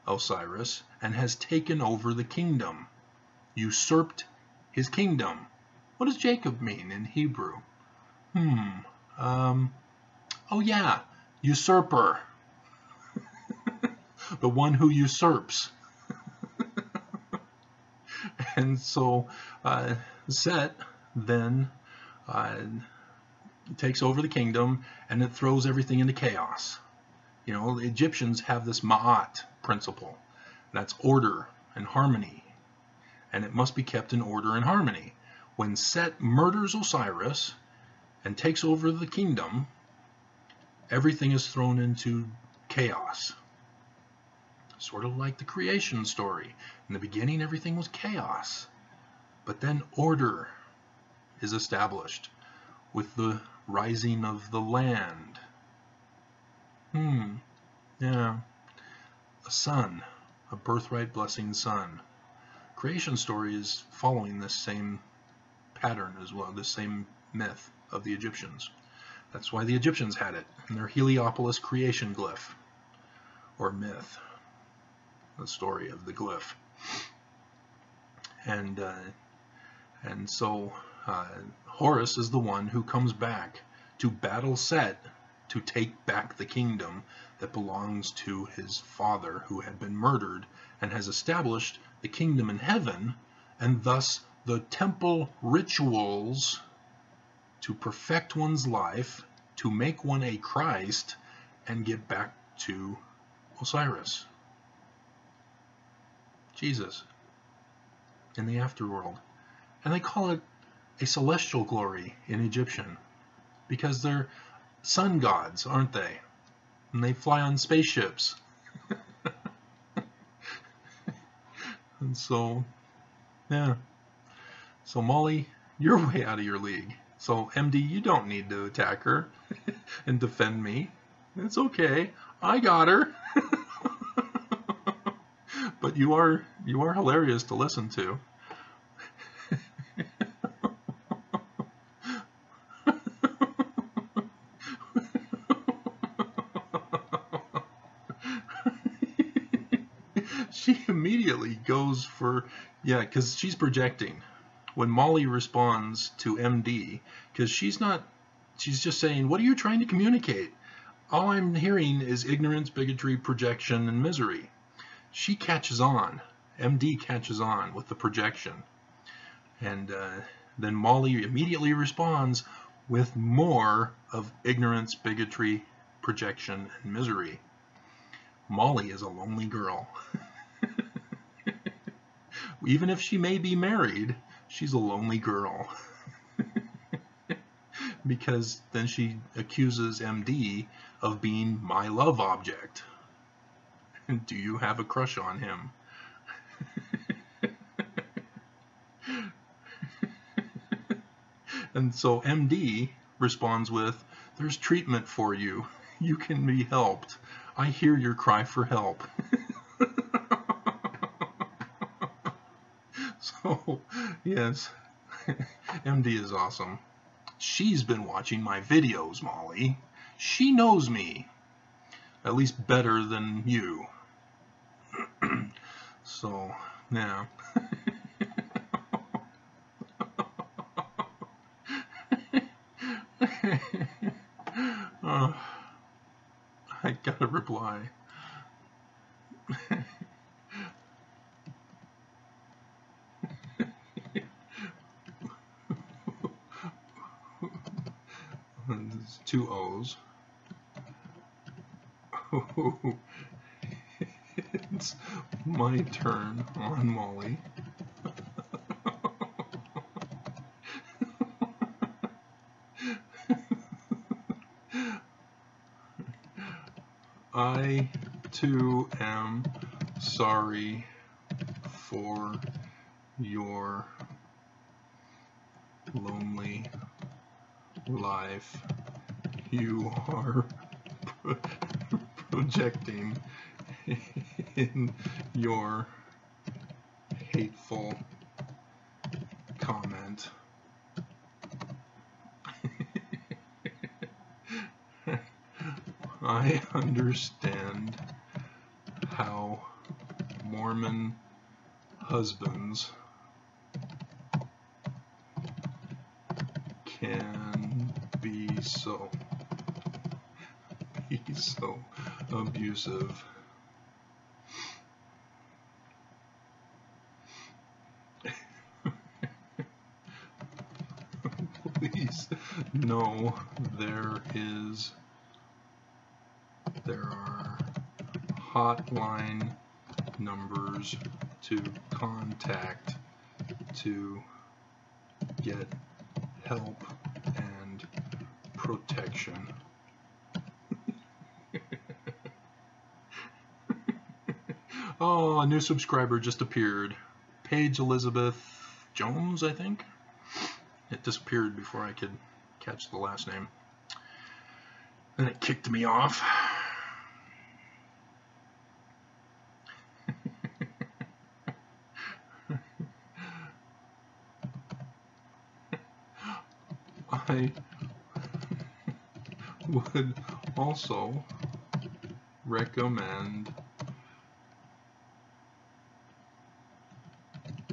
Osiris and has taken over the kingdom, usurped his kingdom. What does Jacob mean in Hebrew? Oh yeah, usurper. The one who usurps. And so Set then takes over the kingdom, and it throws everything into chaos. You know, the Egyptians have this Ma'at principle. That's order and harmony, and it must be kept in order and harmony. When Set murders Osiris and takes over the kingdom, everything is thrown into chaos. Sort of like the creation story. In the beginning, everything was chaos. But then order is established with the rising of the land. Yeah. A son, a birthright blessing son. Creation story is following this same pattern as well, this same myth of the Egyptians. That's why the Egyptians had it in their Heliopolis creation glyph, or myth, the story of the glyph. And so Horus is the one who comes back to battle Set to take back the kingdom that belongs to his father, who had been murdered, and has established the kingdom in heaven, and thus the temple rituals to perfect one's life, to make one a Christ, and get back to Osiris, Jesus, in the afterworld. And they call it a celestial glory in Egyptian, because they're sun gods, aren't they? And they fly on spaceships. And so, yeah. So Molly, you're way out of your league. So MD, you don't need to attack her and defend me. It's okay. I got her. But you are hilarious to listen to. She immediately goes for, yeah, because she's projecting. When Molly responds to MD, because she's just saying, what are you trying to communicate? All I'm hearing is ignorance, bigotry, projection, and misery. She catches on. MD catches on with the projection. And then Molly immediately responds with more of ignorance, bigotry, projection, and misery. Molly is a lonely girl. Even if she may be married, she's a lonely girl. Because then she accuses MD of being my love object. Do you have a crush on him? And so MD responds with, there's treatment for you. You can be helped. I hear your cry for help. So, yes, MD is awesome. She's been watching my videos, Molly. She knows me. At least better than you. So, yeah. I gotta reply. There's 2 O's. It's my turn on Molly. I too am sorry for your lonely life. You are projecting in your hateful comment. I understand how Mormon husbands can be so abusive. No, there are hotline numbers to contact to get help and protection. Oh, a new subscriber just appeared. Paige Elizabeth Jones, I think. It disappeared before I could catch the last name. Then it kicked me off. I would also recommend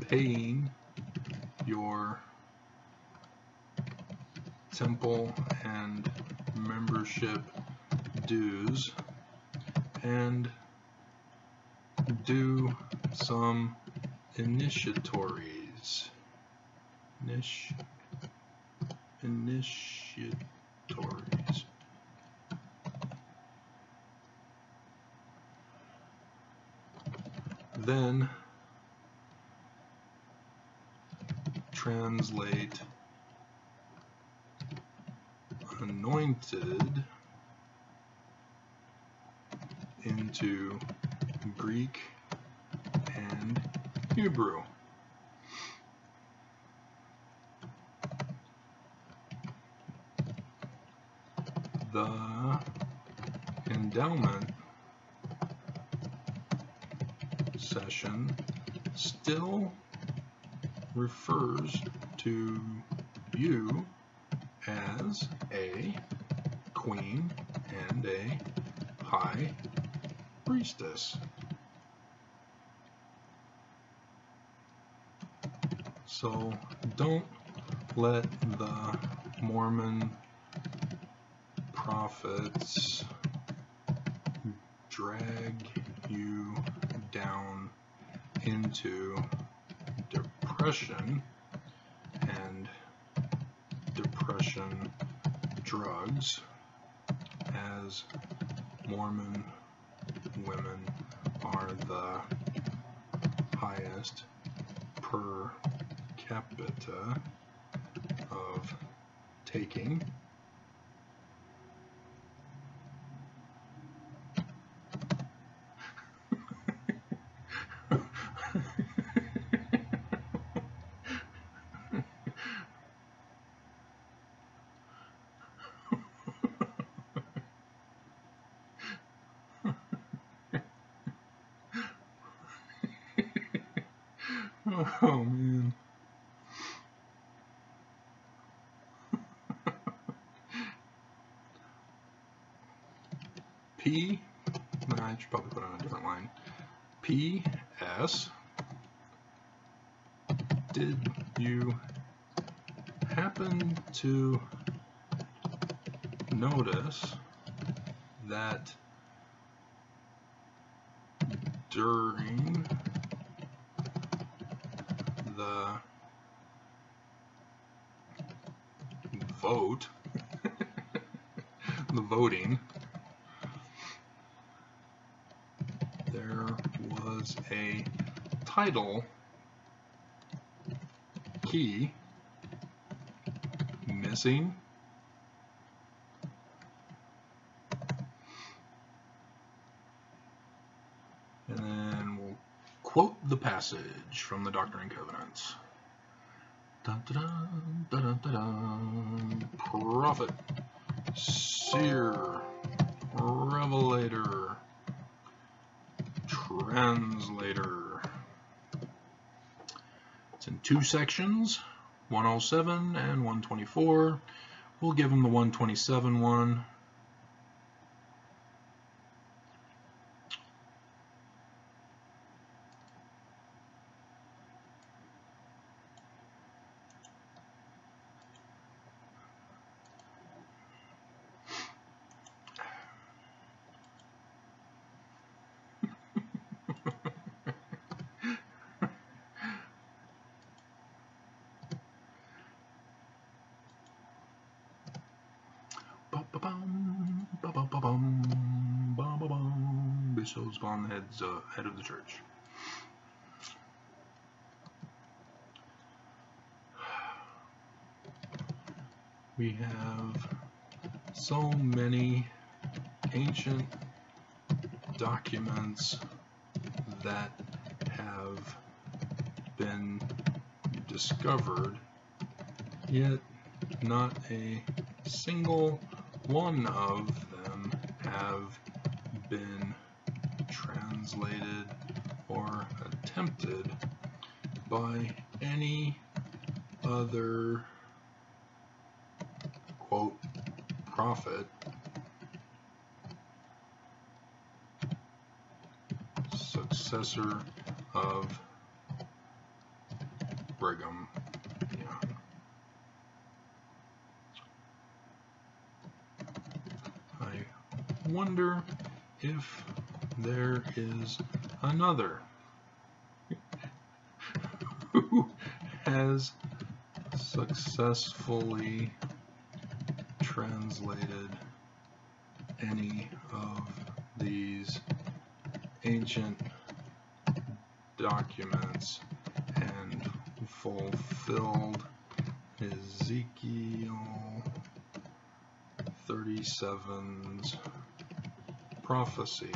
paying your temple and membership dues and do some initiatories. Initiatories. Then translate anointed into Greek and Hebrew. The endowment session still refers to you as a queen and a high priestess. So don't let the Mormon prophets drag you down into depression and depression drugs, as Mormon women are the highest per capita of taking. Oh man. I should probably put on a different line. P.S. Did you happen to notice that during the vote, the voting, there was a title key missing? And then we'll quote the passage from the Doctrine and Covenants. Dun, dun, dun, dun, dun, dun. Prophet, seer, revelator, translator. It's in two sections, 107 and 124. We'll give them the 127 one. so spawn the head of the church. We have so many ancient documents that have been discovered, yet not a single one of them have been translated or attempted by any other, quote, prophet, successor of Brigham Young. I wonder if there is another who has successfully translated any of these ancient documents and fulfilled Ezekiel 37's prophecy.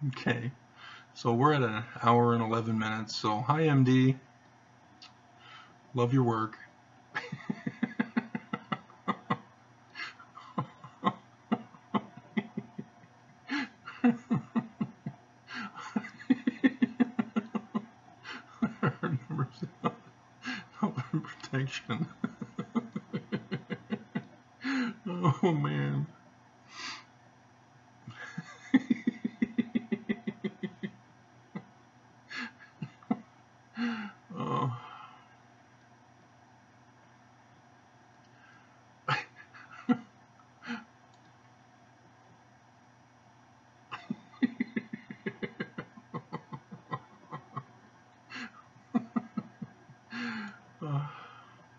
Okay, so we're at an hour and 11 minutes. So hi MD, love your work. Protection. Oh man. Oh.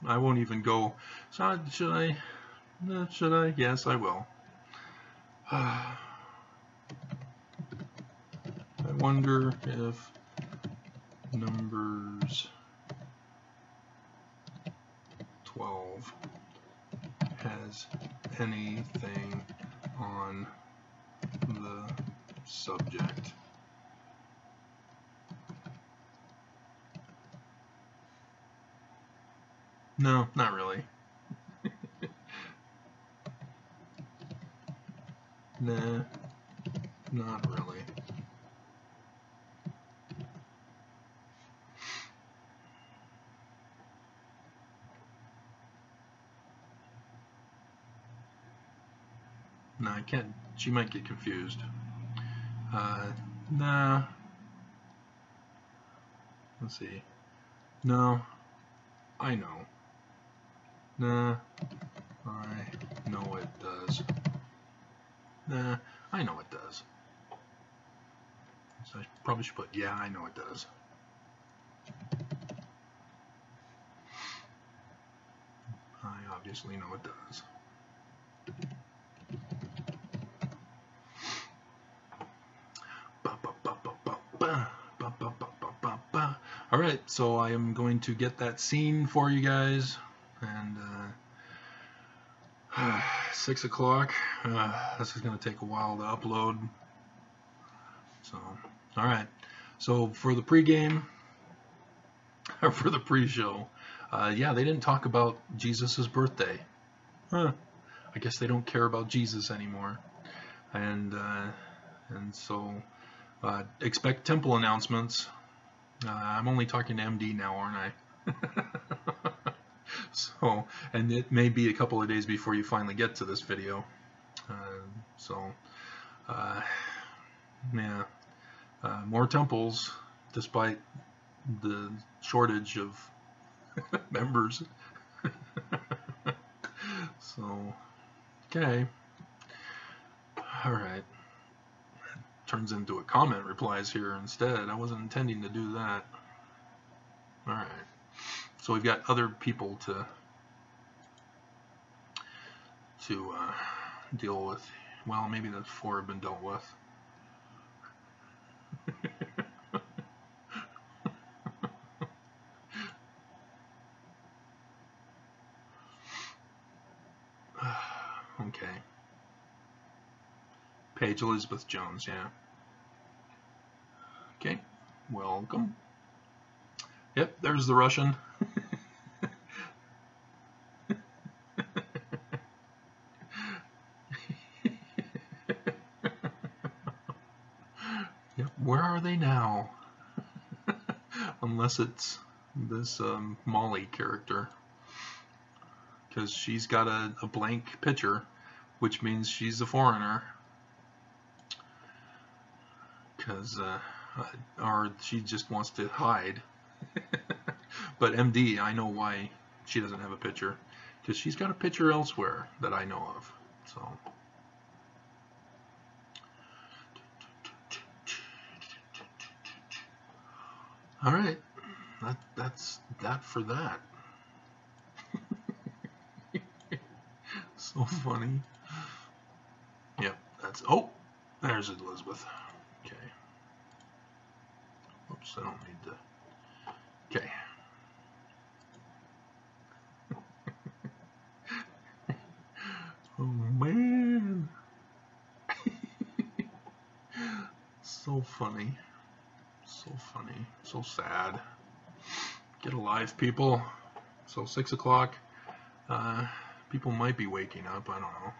I won't even go. So should I? Should I? Yes, I will. I wonder if Numbers 12 has anything on the subject. No, not really. Nah, not really. No, I can't. She might get confused. Nah. Let's see. No, I know. Nah, I know it does. Nah, I know it does. So I probably should put, yeah, I know it does. I obviously know it does. Alright, so I am going to get that scene for you guys, and 6 o'clock, this is going to take a while to upload, so, alright, so for the pregame, or for the pre-show, yeah, they didn't talk about Jesus' birthday. I guess they don't care about Jesus anymore, and so expect temple announcements. I'm only talking to MD now, aren't I? So, and it may be a couple of days before you finally get to this video. Yeah, more temples, despite the shortage of members. So, okay. All right. Turns into a comment replies here instead. I wasn't intending to do that. All right. So we've got other people to deal with. Well, maybe the 4 have been dealt with. Okay. Paige Elizabeth Jones, yeah. Okay. Welcome. Yep, there's the Russian. Yep, where are they now? Unless it's this Molly character. Because she's got a blank picture, which means she's a foreigner. Because, or she just wants to hide. But MD, I know why she doesn't have a picture. Because she's got a picture elsewhere that I know of. So. All right. That's that for that. So funny. Yep, that's, oh, there's Elizabeth. Okay. Oops, I don't need to. Okay. Oh man. So funny. So funny. So sad. Get alive, people. So 6 o'clock. People might be waking up. I don't know.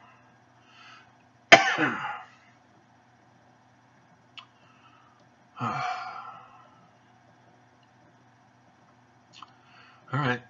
All right.